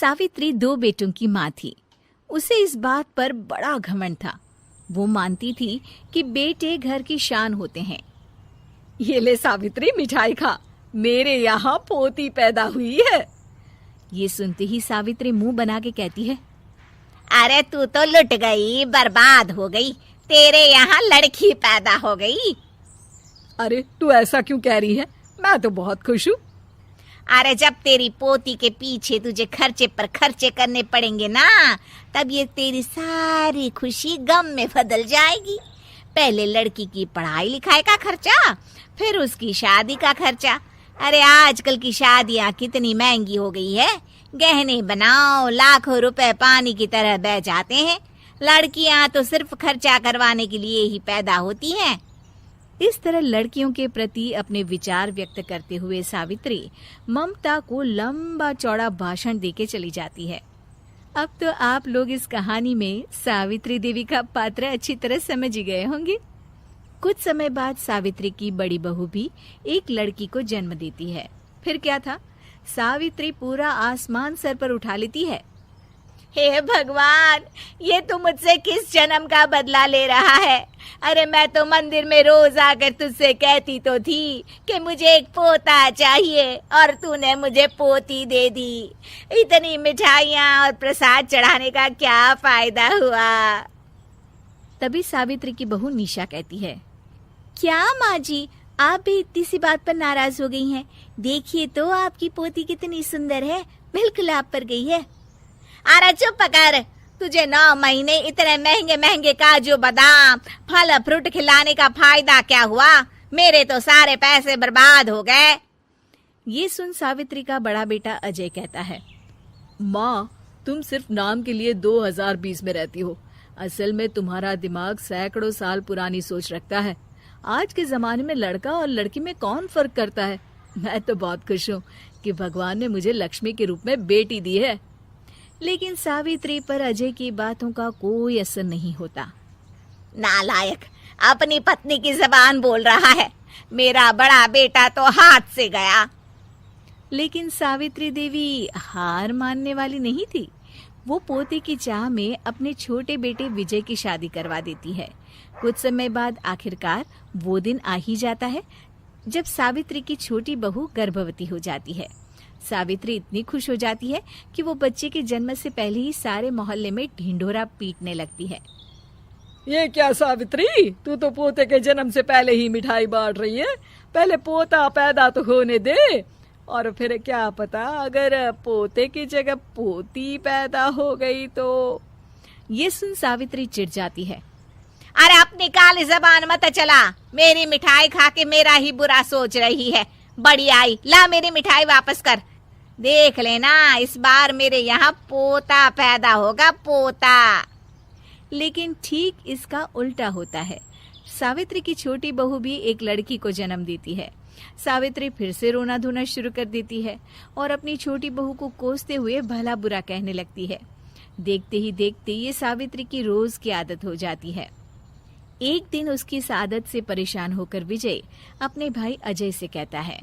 सावित्री 2 बेटों की माँ थी। उसे इस बात पर बड़ा घमंड था। वो मानती थी कि बेटे घर की शान होते हैं। ये ले सावित्री, मिठाई खा, मेरे यहाँ पोती पैदा हुई है। ये सुनते ही सावित्री मुंह बना के कहती है, अरे तू तो लुट गई, बर्बाद हो गई, तेरे यहाँ लड़की पैदा हो गई। अरे तू ऐसा क्यों कह रही है? मैं तो बहुत खुश हूँ। अरे जब तेरी पोती के पीछे तुझे खर्चे पर खर्चे करने पड़ेंगे ना, तब ये तेरी सारी खुशी गम में बदल जाएगी। पहले लड़की की पढ़ाई लिखाई का खर्चा, फिर उसकी शादी का खर्चा। अरे आजकल की शादियाँ कितनी महंगी हो गई है। गहने बनाओ, लाखों रुपए पानी की तरह बह जाते हैं। लड़कियाँ तो सिर्फ खर्चा करवाने के लिए ही पैदा होती हैं। इस तरह लड़कियों के प्रति अपने विचार व्यक्त करते हुए सावित्री ममता को लंबा चौड़ा भाषण देके चली जाती है। अब तो आप लोग इस कहानी में सावित्री देवी का पात्र अच्छी तरह समझ ही गए होंगे। कुछ समय बाद सावित्री की बड़ी बहू भी एक लड़की को जन्म देती है। फिर क्या था, सावित्री पूरा आसमान सर पर उठा लेती है। हे भगवान, ये तू मुझसे किस जन्म का बदला ले रहा है? अरे मैं तो मंदिर में रोज आकर तुझसे कहती तो थी कि मुझे एक पोता चाहिए, और तूने मुझे पोती दे दी। इतनी मिठाइयाँ और प्रसाद चढ़ाने का क्या फायदा हुआ? तभी सावित्री की बहू निशा कहती है, क्या माँ जी, आप भी इतनी सी बात पर नाराज हो गई हैं? देखिए तो आपकी पोती कितनी सुंदर है, बिल्कुल आप पर गई है। अरे चुप कर, तुझे 9 महीने इतने महंगे महंगे काजू बादाम फल फ्रूट खिलाने का फायदा क्या हुआ? मेरे तो सारे पैसे बर्बाद हो गए। ये सुन सावित्री का बड़ा बेटा अजय कहता है, माँ, तुम सिर्फ नाम के लिए 2020 में रहती हो। असल में तुम्हारा दिमाग सैकड़ों साल पुरानी सोच रखता है। आज के जमाने में लड़का और लड़की में कौन फर्क करता है? मैं तो बहुत खुश हूँ कि भगवान ने मुझे लक्ष्मी के रूप में बेटी दी है। लेकिन सावित्री पर अजय की बातों का कोई असर नहीं होता। नालायक, अपनी पत्नी की जबान बोल रहा है। मेरा बड़ा बेटा तो हाथ से गया। लेकिन सावित्री देवी हार मानने वाली नहीं थी। वो पोते की चाह में अपने छोटे बेटे विजय की शादी करवा देती है। कुछ समय बाद आखिरकार वो दिन आ ही जाता है जब सावित्री की छोटी बहू गर्भवती हो जाती है। सावित्री इतनी खुश हो जाती है कि वो बच्चे के जन्म से पहले ही सारे मोहल्ले में ढिंढोरा पीटने लगती है। ये क्या सावित्री, तू तो पोते के जन्म से पहले ही मिठाई बांट रही है। पहले पोता पैदा तो होने दे, और फिर क्या पता अगर पोते की जगह पोती पैदा हो गई तो। ये सुन सावित्री चिढ़ जाती है। अरे अपनी काली जबान मत चला, मेरी मिठाई खा के मेरा ही बुरा सोच रही है। बड़ी आई, ला मेरी मिठाई वापस कर। देख लेना, इस बार मेरे यहाँ पोता पैदा होगा, पोता। लेकिन ठीक इसका उल्टा होता है। सावित्री की छोटी बहू भी एक लड़की को जन्म देती है। सावित्री फिर से रोना धोना शुरू कर देती है और अपनी छोटी बहू को कोसते हुए भला बुरा कहने लगती है। देखते ही देखते ये सावित्री की रोज की आदत हो जाती है। एक दिन उसकी इस आदत से परेशान होकर विजय अपने भाई अजय से कहता है,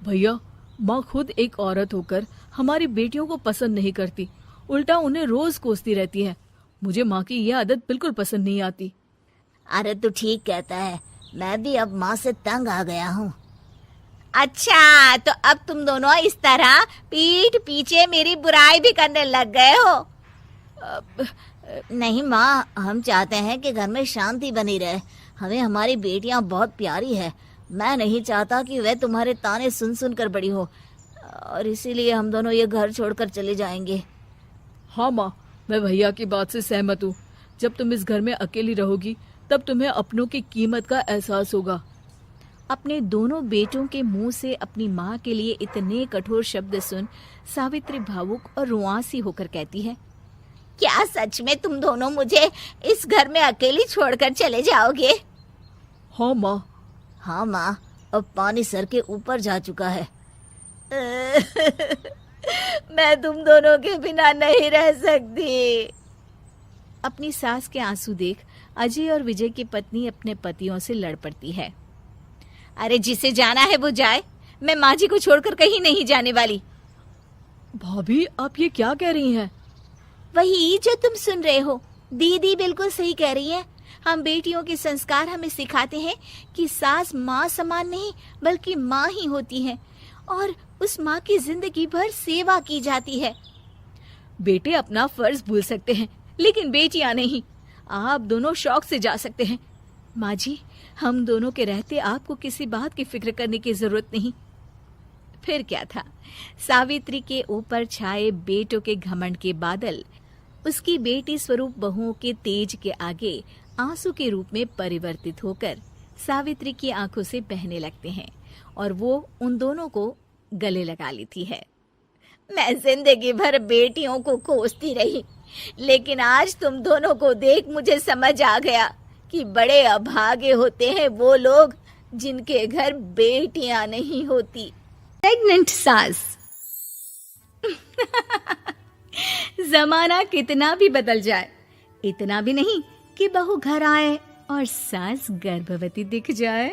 भैया, माँ खुद एक औरत होकर हमारी बेटियों को पसंद नहीं करती, उल्टा उन्हें रोज कोसती रहती है। मुझे माँ की यह आदत बिल्कुल पसंद नहीं आती। अरे तू ठीक कहता है, मैं भी अब माँ से तंग आ गया हूँ। अच्छा, तो अब तुम दोनों इस तरह पीठ पीछे मेरी बुराई भी करने लग गए हो? नहीं माँ, हम चाहते हैं कि घर में शांति बनी रहे। हमें हमारी बेटियाँ बहुत प्यारी है। मैं नहीं चाहता कि वह तुम्हारे ताने सुन सुन कर बड़ी हो, और इसीलिए हम दोनों ये घर छोड़कर चले जाएंगे। हाँ माँ, मैं भैया की बात से सहमत हूँ। जब तुम इस घर में अकेली रहोगी तब तुम्हें अपनों की कीमत का एहसास होगा। अपने दोनों बेटों के मुंह से अपनी माँ के लिए इतने कठोर शब्द सुन सावित्री भावुक और रुआंसी होकर कहती है, क्या सच में तुम दोनों मुझे इस घर में अकेली छोड़कर चले जाओगे? हाँ माँ। हाँ माँ, अब पानी सर के ऊपर जा चुका है। मैं तुम दोनों के बिना नहीं रह सकती। अपनी सास के आंसू देख अजय और विजय की पत्नी अपने पतियों से लड़ पड़ती है। अरे जिसे जाना है वो जाए, मैं माँ जी को छोड़कर कहीं नहीं जाने वाली। भाभी आप ये क्या कह रही हैं? वही जो तुम सुन रहे हो, दीदी बिल्कुल सही कह रही है। हम बेटियों के संस्कार हमें सिखाते हैं कि सास माँ समान नहीं बल्कि माँ ही होती है और उस माँ की जिंदगी भर सेवा की जाती है। बेटे अपना फर्ज भूल सकते हैं लेकिन बेटियां नहीं। आप दोनों शौक से जा सकते हैं। माँ जी, हम दोनों के रहते आपको किसी बात की फिक्र करने की जरूरत नहीं। फिर क्या था, सावित्री के ऊपर छाए बेटों के घमंड के बादल उसकी बेटी स्वरूप बहुओं के तेज के आगे आंसू के रूप में परिवर्तित होकर सावित्री की आंखों से बहने लगते हैं और वो उन दोनों को गले लगा लेती है। मैं जिंदगी भर बेटियों को कोसती रही, लेकिन आज तुम दोनों को देख मुझे समझ आ गया कि बड़े अभागे होते हैं वो लोग जिनके घर बेटियां नहीं होती। प्रेग्नेंट सास। जमाना कितना भी बदल जाए, इतना भी नहीं कि बहू घर आए और सास गर्भवती दिख जाए।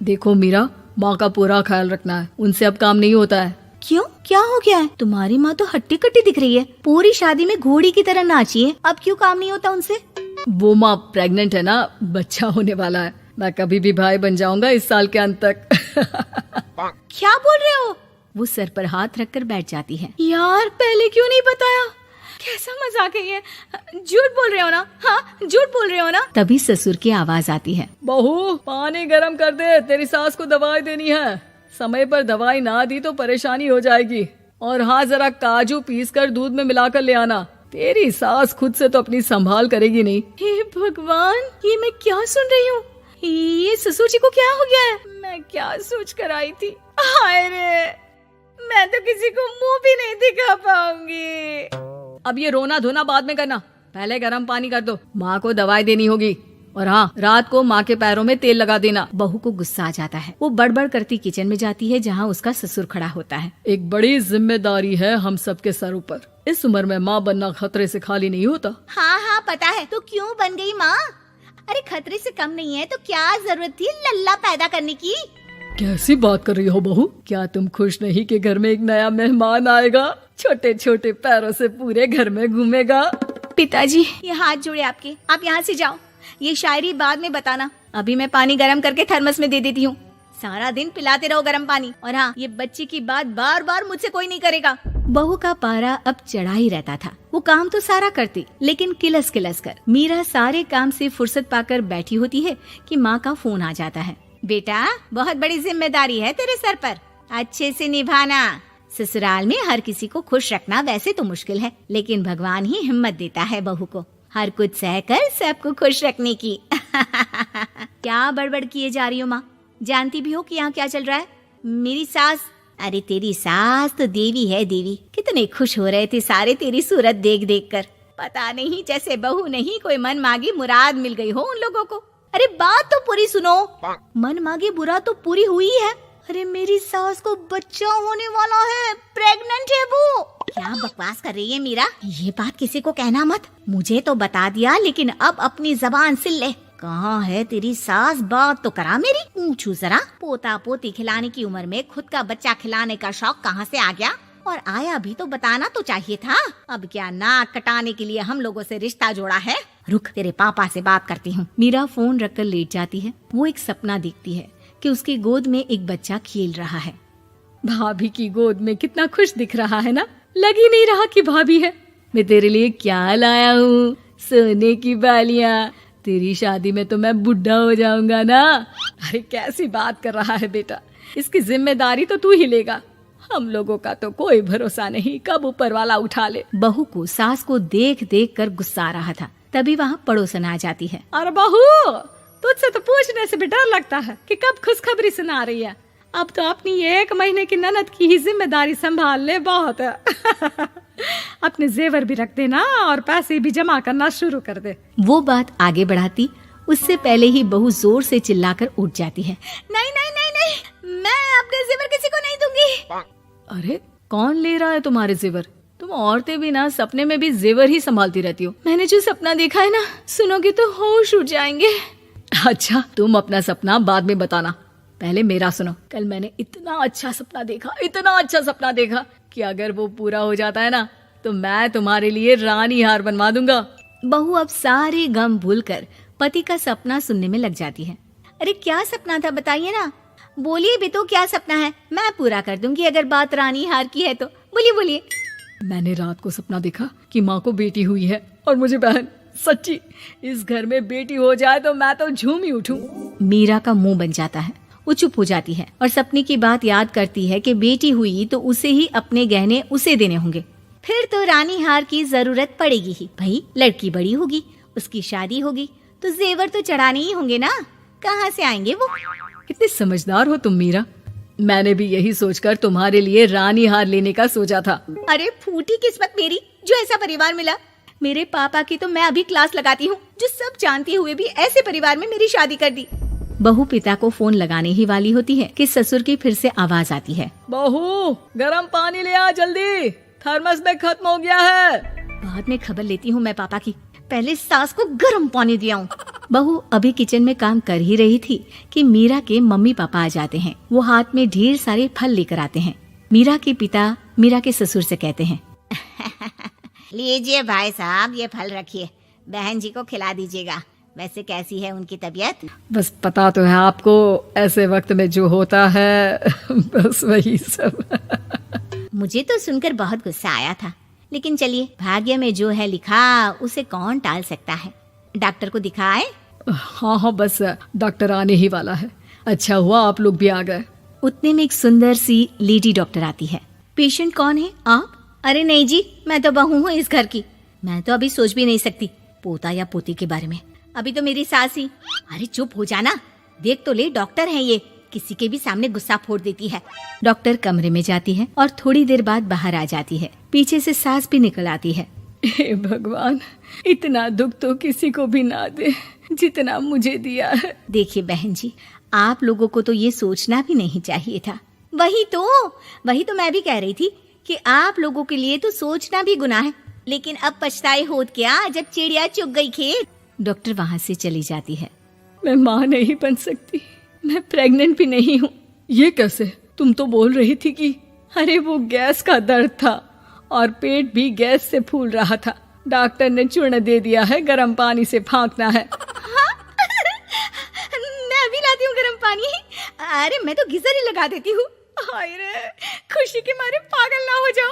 देखो मीरा, माँ का पूरा ख्याल रखना है, उनसे अब काम नहीं होता है। क्यों, क्या हो गया है? तुम्हारी माँ तो हट्टी कट्टी दिख रही है, पूरी शादी में घोड़ी की तरह नाची है, अब क्यों काम नहीं होता उनसे? वो माँ प्रेग्नेंट है ना, बच्चा होने वाला है। मैं कभी भी भाई बन जाऊंगा इस साल के अंत तक। क्या बोल रहे हो? वो सर पर हाथ रखकर बैठ जाती है। यार, पहले क्यों नहीं बताया? कैसा मजाक है ये? झूठ बोल रहे हो ना? हाँ, झूठ बोल रहे हो ना? तभी ससुर की आवाज आती है। बहू, पानी गरम कर दे, तेरी सास को दवाई देनी है। समय पर दवाई ना दी तो परेशानी हो जाएगी। और हाँ, जरा काजू पीस कर दूध में मिलाकर ले आना। तेरी सास खुद से तो अपनी संभाल करेगी नहीं। हे भगवान, ये मैं क्या सुन रही हूँ? ये ससुर जी को क्या हो गया है? मैं क्या सोच कर आई थी? हाय रे, मैं तो किसी को मुंह भी नहीं दिखा पाऊंगी। अब ये रोना धोना बाद में करना, पहले गर्म पानी कर दो, माँ को दवाई देनी होगी। और हाँ, रात को माँ के पैरों में तेल लगा देना। बहू को गुस्सा आ जाता है, वो बड़बड़ करती किचन में जाती है जहाँ उसका ससुर खड़ा होता है। एक बड़ी जिम्मेदारी है हम सबके सर ऊपर। इस उम्र में माँ बनना खतरे से खाली नहीं होता। हाँ हाँ पता है, तो क्यों बन गई माँ? अरे खतरे से कम नहीं है तो क्या जरूरत थी लल्ला पैदा करने की? कैसी बात कर रही हो बहू? क्या तुम खुश नहीं कि घर में एक नया मेहमान आएगा, छोटे छोटे पैरों से पूरे घर में घूमेगा? पिताजी, ये हाथ जोड़े आपके, आप यहाँ से जाओ। ये शायरी बाद में बताना, अभी मैं पानी गरम करके थर्मस में दे देती हूँ। सारा दिन पिलाते रहो गरम पानी। और हाँ, ये बच्चे की बात बार बार मुझसे कोई नहीं करेगा। बहू का पारा अब चढ़ा ही रहता था। वो काम तो सारा करती, लेकिन किलस किलस कर। मीरा सारे काम से फुर्सत पाकर बैठी होती है कि माँ का फोन आ जाता है। बेटा, बहुत बड़ी जिम्मेदारी है तेरे सर पर, अच्छे से निभाना। ससुराल में हर किसी को खुश रखना वैसे तो मुश्किल है, लेकिन भगवान ही हिम्मत देता है बहू को हर कुछ सहकर सबको खुश रखने की। क्या बड़बड़ किए जा रही हो माँ? जानती भी हो कि यहाँ क्या चल रहा है? मेरी सास, अरे तेरी सास तो देवी है देवी। कितने खुश हो रहे थे सारे तेरी सूरत देख देख कर। पता नहीं जैसे बहू नहीं कोई मन मांगी मुराद मिल गई हो उन लोगों को। अरे बात तो पूरी सुनो। मन मांगी मुराद तो पूरी हुई है। अरे मेरी सास को बच्चा होने वाला है, प्रेग्नेंट है वो। क्या बकवास कर रही है मीरा? ये बात किसी को कहना मत। मुझे तो बता दिया, लेकिन अब अपनी जबान सिल ले। कहाँ है तेरी सास? बात तो करा मेरी। पूछू जरा, पोता पोती खिलाने की उम्र में खुद का बच्चा खिलाने का शौक कहाँ से आ गया? और आया भी तो बताना तो चाहिए था। अब क्या नाक कटाने के लिए हम लोगों से रिश्ता जोड़ा है? रुक, तेरे पापा से बात करती हूँ। मीरा फोन रखकर लेट जाती है। वो एक सपना देखती है कि उसकी गोद में एक बच्चा खेल रहा है। भाभी की गोद में कितना खुश दिख रहा है ना, लग ही नहीं रहा कि भाभी है। मैं तेरे लिए क्या लाया हूँ, सोने की बालियां। तेरी शादी में तो मैं बुढ़ा हो जाऊंगा ना। अरे कैसी बात कर रहा है बेटा, इसकी जिम्मेदारी तो तू ही लेगा। हम लोगों का तो कोई भरोसा नहीं, कब ऊपर वाला उठा ले। बहू को सास को देख देख कर गुस्सा आ रहा था। तभी वहाँ पड़ोसन आ जाती है। अरे बहू, तुझसे तो पूछने से भी डर लगता है कि कब खुशखबरी सुना रही है। अब तो अपनी 1 महीने की ननद की ही जिम्मेदारी संभाल ले, बहुत है। अपने जेवर भी रख देना और पैसे भी जमा करना शुरू कर दे। वो बात आगे बढ़ाती उससे पहले ही बहू जोर से चिल्लाकर उठ जाती है। नहीं नहीं नहीं नहीं, मैं अपने जेवर किसी को नहीं दूंगी। अरे कौन ले रहा है तुम्हारे जेवर? तुम औरतें भी ना सपने में भी जेवर ही संभालती रहती हो। मैंने जो सपना देखा है ना, सुनोगे तो होश उड़ जाएंगे। अच्छा, तुम अपना सपना बाद में बताना, पहले मेरा सुनो। कल मैंने इतना अच्छा सपना देखा कि अगर वो पूरा हो जाता है ना तो मैं तुम्हारे लिए रानी हार बनवा दूंगा। बहू अब सारे गम भूलकर पति का सपना सुनने में लग जाती है। अरे क्या सपना था, बताइए ना। बोलिए भी तो, क्या सपना है? मैं पूरा कर दूंगी अगर बात रानी हार की है तो। बोलिए बोलिए। मैंने रात को सपना देखा कि माँ को बेटी हुई है और मुझे बहन। सच्ची, इस घर में बेटी हो जाए तो मैं तो झूम ही उठूं। मीरा का मुंह बन जाता है। वो चुप हो जाती है और सपने की बात याद करती है कि बेटी हुई तो उसे ही अपने गहने उसे देने होंगे। फिर तो रानी हार की जरूरत पड़ेगी ही। भाई लड़की बड़ी होगी, उसकी शादी होगी तो जेवर तो चढ़ाने ही होंगे ना, कहाँ से आएंगे वो? कितने समझदार हो तुम मीरा। मैंने भी यही सोचकर तुम्हारे लिए रानी हार लेने का सोचा था। अरे फूटी किस्मत मेरी जो ऐसा परिवार मिला। मेरे पापा की तो मैं अभी क्लास लगाती हूँ, जो सब जानते हुए भी ऐसे परिवार में मेरी शादी कर दी। बहू पिता को फोन लगाने ही वाली होती है कि ससुर की फिर से आवाज आती है। बहू, गरम पानी ले आ जल्दी, थर्मस में खत्म हो गया है। बाद में खबर लेती हूँ मैं पापा की, पहले सास को गर्म पानी दिया हूँ। बहू अभी किचन में काम कर ही रही थी कि मीरा के मम्मी पापा आ जाते हैं। वो हाथ में ढेर सारे फल लेकर आते हैं। मीरा के पिता मीरा के ससुर से कहते हैं, लीजिए भाई साहब, ये फल रखिए, बहन जी को खिला दीजिएगा। वैसे कैसी है उनकी तबीयत? बस पता तो है आपको, ऐसे वक्त में जो होता है बस वही सब। मुझे तो सुनकर बहुत गुस्सा आया था, लेकिन चलिए, भाग्य में जो है लिखा उसे कौन टाल सकता है। डॉक्टर को दिखाए? हाँ, बस डॉक्टर आने ही वाला है। अच्छा हुआ आप लोग भी आ गए। उतने में एक सुंदर सी लेडी डॉक्टर आती है। पेशेंट कौन है, आप? अरे नहीं जी, मैं तो बहू हूँ इस घर की। मैं तो अभी सोच भी नहीं सकती पोता या पोती के बारे में, अभी तो मेरी सास ही। अरे चुप हो जाना, देख तो ले, डॉक्टर है ये, किसी के भी सामने गुस्सा फोड़ देती है। डॉक्टर कमरे में जाती है और थोड़ी देर बाद बाहर आ जाती है। पीछे से सास भी निकल आती है। हे भगवान, इतना दुख तो किसी को भी ना दे जितना मुझे दिया है। देखिए बहन जी, आप लोगों को तो ये सोचना भी नहीं चाहिए था। वही तो मैं भी कह रही थी कि आप लोगों के लिए तो सोचना भी गुनाह है, लेकिन अब पछताए होत क्या जब चिड़िया चुग गई खेत। डॉक्टर वहाँ से चली जाती है। मैं माँ नहीं बन सकती, मैं प्रेग्नेंट भी नहीं हूँ। ये कैसे? तुम तो बोल रही थी कि अरे वो गैस का दर्द था और पेट भी गैस से फूल रहा था। डॉक्टर ने चूर्ण दे दिया है, गर्म पानी से फांकना है। हाँ? मैं अभी लाती हूँ गर्म पानी। अरे मैं तो गीजर ही लगा देती हूँ। हाय रे, खुशी के मारे पागल ना हो जाओ।